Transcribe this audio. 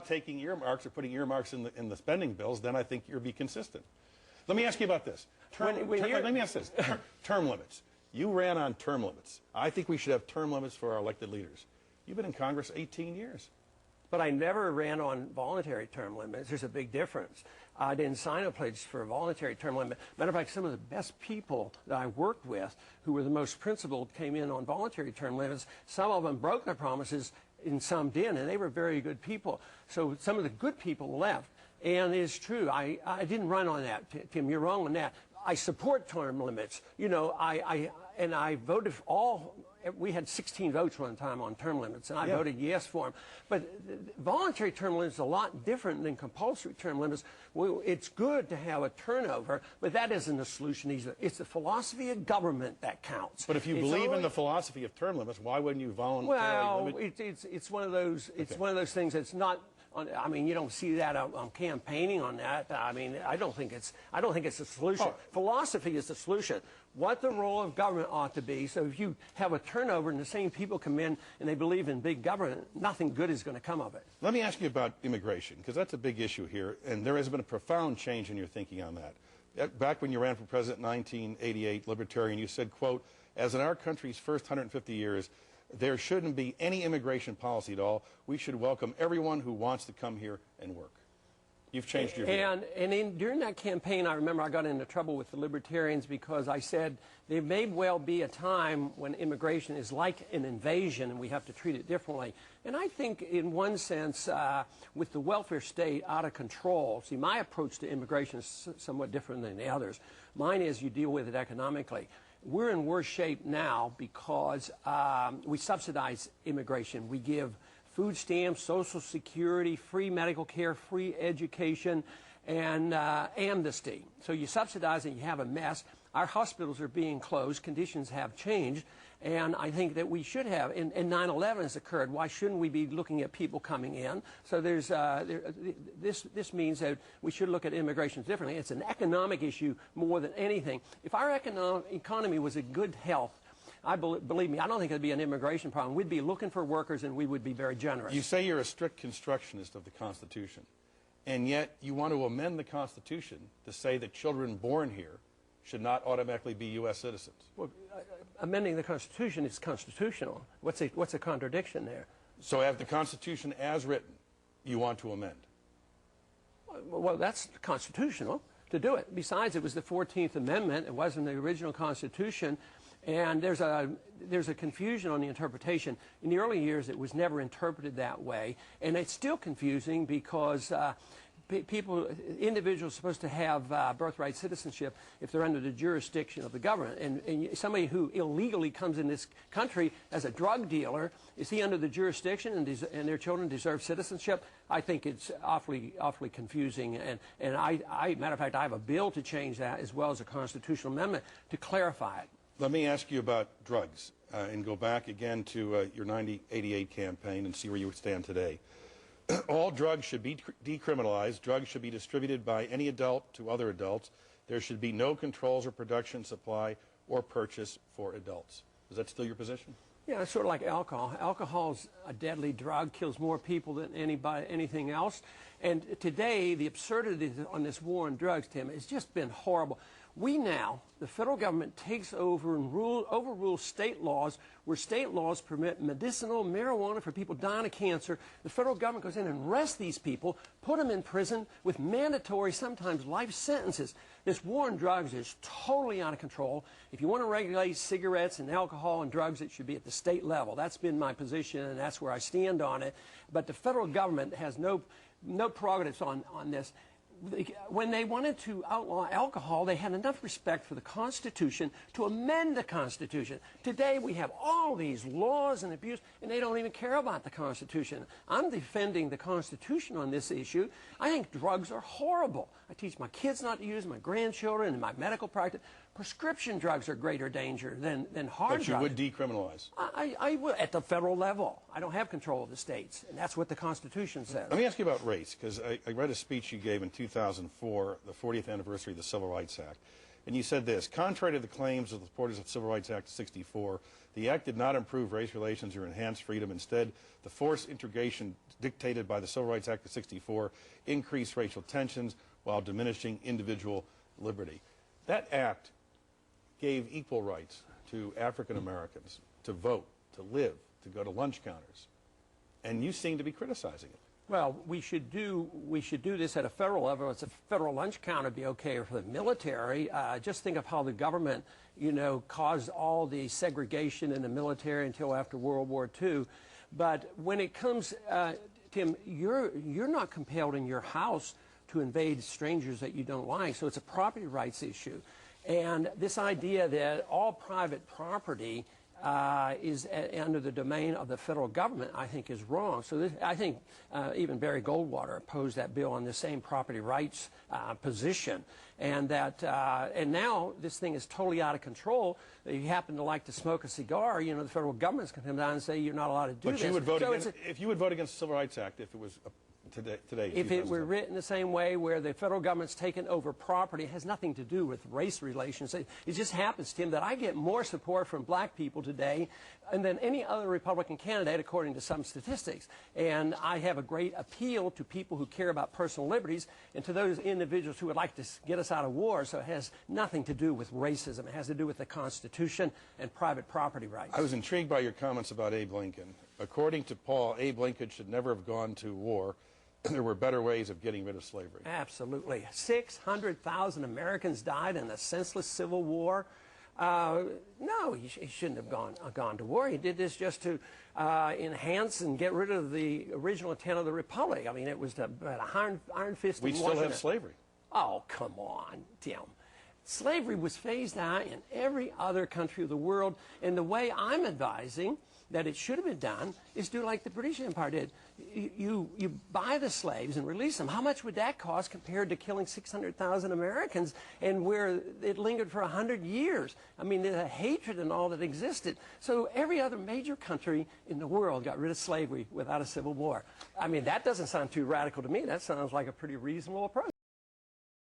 taking earmarks or putting earmarks in the spending bills, then I think you'll be consistent. Let me ask you about this. Let me ask this. Term limits. You ran on term limits. I think we should have term limits for our elected leaders. You've been in Congress 18 years. But I never ran on voluntary term limits. There's a big difference. I didn't sign a pledge for a voluntary term limit. Matter of fact, some of the best people that I worked with, who were the most principled, came in on voluntary term limits. Some of them broke their promises, and some didn't, and they were very good people. So some of the good people left. And it's true, I didn't run on that, Tim. You're wrong on that. I support term limits. You know, and I voted for all. We had 16 votes one time on term limits, and I voted yes for them. But voluntary term limits is a lot different than compulsory term limits. It's good to have a turnover, but that isn't the solution either. It's the philosophy of government that counts. But if you believe in the philosophy of term limits, why wouldn't you voluntarily limit? Well, it's one of those. It's one of those things that's not. I mean, you don't see that campaigning on that. I mean, I don't think it's a solution. Oh. Philosophy is the solution. What the role of government ought to be. So if you have a turnover and the same people come in and they believe in big government, nothing good is going to come of it. Let me ask you about immigration, because that's a big issue here, and there has been a profound change in your thinking on that. Back when you ran for president in 1988, Libertarian, you said, quote, "As in our country's first 150 years, there shouldn't be any immigration policy at all. We should welcome everyone who wants to come here and work." You've changed your view. And during that campaign, I remember I got into trouble with the Libertarians because I said there may well be a time when immigration is like an invasion and we have to treat it differently. And I think in one sense, with the welfare state out of control, see, my approach to immigration is somewhat different than the others. Mine is you deal with it economically. We're in worse shape now because we subsidize immigration. We give food stamps, Social Security, free medical care, free education, and amnesty. So you subsidize and you have a mess. Our hospitals are being closed. Conditions have changed. And I think that we should have, and 9/11 has occurred. Why shouldn't we be looking at people coming in? So there's, this means that we should look at immigration differently. It's an economic issue more than anything. If our economy was in good health, believe me, I don't think it would be an immigration problem. We'd be looking for workers and we would be very generous. You say you're a strict constructionist of the Constitution, and yet you want to amend the Constitution to say that children born here should not automatically be U.S. citizens. Well, amending the Constitution is constitutional. What's a contradiction there? So have the Constitution as written, you want to amend? Well, that's constitutional to do it. Besides, it was the 14th Amendment. It wasn't the original Constitution. And there's a confusion on the interpretation. In the early years, it was never interpreted that way. And it's still confusing because individuals are supposed to have birthright citizenship if they're under the jurisdiction of the government. And somebody who illegally comes in this country as a drug dealer, is he under the jurisdiction and their children deserve citizenship? I think it's awfully confusing. And matter of fact, I have a bill to change that as well as a constitutional amendment to clarify it. Let me ask you about drugs and go back again to your 1988 campaign and see where you stand today. All drugs should be decriminalized. Drugs should be distributed by any adult to other adults. There should be no controls or production, supply, or purchase for adults. Is that still your position? Yeah, it's sort of like alcohol. Alcohol's a deadly drug, kills more people than anything else. And today, the absurdity on this war on drugs, Tim, has just been horrible. We now, the federal government takes over and overrules state laws where state laws permit medicinal marijuana for people dying of cancer. The federal government goes in and arrests these people, put them in prison with mandatory, sometimes life sentences. This war on drugs is totally out of control. If you want to regulate cigarettes and alcohol and drugs, it should be at the state level. That's been my position, and that's where I stand on it. But the federal government has no prerogatives on this. When they wanted to outlaw alcohol, they had enough respect for the Constitution to amend the Constitution. Today, we have all these laws and abuse, and they don't even care about the Constitution. I'm defending the Constitution on this issue. I think drugs are horrible. I teach my kids not to use them, my grandchildren, in my medical practice. Prescription drugs are greater danger than hard drugs. But you would decriminalize? I would, at the federal level. I don't have control of the states, and that's what the Constitution says. Let me ask you about race, because I read a speech you gave in 2004, the 40th anniversary of the Civil Rights Act, And you said this: contrary to the claims of the supporters of the Civil Rights Act of '64, the act did not improve race relations or enhance freedom. Instead, the forced integration dictated by the Civil Rights Act of '64 increased racial tensions while diminishing individual liberty. That act gave equal rights to African Americans to vote, to live, to go to lunch counters. And you seem to be criticizing it. Well, we should do this at a federal level. It's a federal lunch counter be okay for the military. Just think of how the government, caused all the segregation in the military until after World War II. But when it comes, Tim, you're not compelled in your house to invade strangers that you don't like. So it's a property rights issue. And this idea that all private property is under the domain of the federal government, I think, is wrong. So I think even Barry Goldwater opposed that bill on the same property rights position, and now this thing is totally out of control. If you happen to like to smoke a cigar, the federal government's going to come down and say you're not allowed to do this. But you would vote if you would vote against the Civil Rights Act if it was today. If it were written the same way, where the federal government's taken over property, it has nothing to do with race relations. It just happens, Tim, that I get more support from black people today than any other Republican candidate, according to some statistics. And I have a great appeal to people who care about personal liberties and to those individuals who would like to get us out of war. So it has nothing to do with racism. It has to do with the Constitution and private property rights. I was intrigued by your comments about Abe Lincoln. According to Paul, Abe Lincoln should never have gone to war. There were better ways of getting rid of slavery. Absolutely. 600,000 Americans died in a senseless civil war. No, he shouldn't have gone to war. He did this just to enhance and get rid of the original intent of the Republic. I mean, it was iron fist. We still have slavery. Oh, come on, Tim. Slavery was phased out in every other country of the world, and the way I'm advising that it should have been done is do like the British Empire did. You buy the slaves and release them. How much would that cost compared to killing 600,000 Americans and where it lingered for 100 years? I mean, the hatred and all that existed. So every other major country in the world got rid of slavery without a civil war. I mean, that doesn't sound too radical to me. That sounds like a pretty reasonable approach.